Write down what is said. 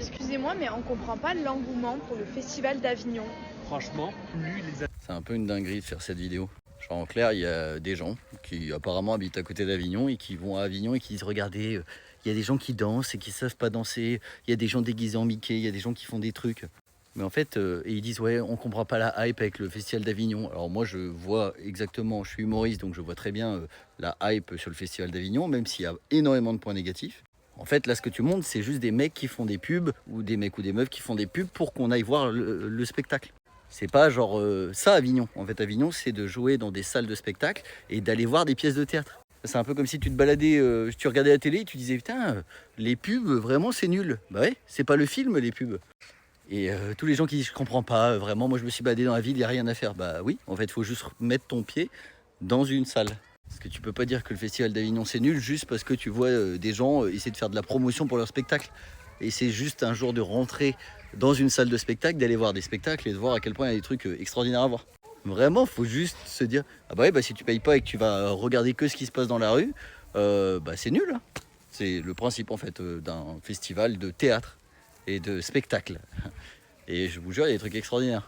Excusez-moi, mais on comprend pas l'engouement pour le festival d'Avignon. Franchement, plus les... C'est un peu une dinguerie de faire cette vidéo. Genre en clair, il y a des gens qui apparemment habitent à côté d'Avignon et qui vont à Avignon et qui disent regardez, il y a des gens qui dansent et qui savent pas danser, il y a des gens déguisés en Mickey, il y a des gens qui font des trucs. Mais en fait, et ils disent ouais, on comprend pas la hype avec le festival d'Avignon. Alors moi, je vois exactement, je suis humoriste, donc je vois très bien la hype sur le festival d'Avignon, même s'il y a énormément de points négatifs. En fait, là, ce que tu montres, c'est juste des mecs qui font des pubs, ou des mecs ou des meufs qui font des pubs pour qu'on aille voir le spectacle. C'est pas genre ça Avignon. En fait, Avignon, c'est de jouer dans des salles de spectacle et d'aller voir des pièces de théâtre. C'est un peu comme si tu te baladais, tu regardais la télé et tu disais putain, les pubs, vraiment, c'est nul. Bah ouais, c'est pas le film, les pubs. Et tous les gens qui disent je comprends pas, vraiment, moi je me suis baladé dans la ville, il n'y a rien à faire. Bah oui, en fait, il faut juste mettre ton pied dans une salle. Parce que tu peux pas dire que le festival d'Avignon c'est nul juste parce que tu vois des gens essayer de faire de la promotion pour leur spectacle. Et c'est juste un jour de rentrer dans une salle de spectacle, d'aller voir des spectacles et de voir à quel point il y a des trucs extraordinaires à voir. Vraiment, faut juste se dire ah bah ouais, bah si tu payes pas et que tu vas regarder que ce qui se passe dans la rue, bah c'est nul. Hein. C'est le principe en fait d'un festival de théâtre et de spectacle. Et je vous jure, il y a des trucs extraordinaires.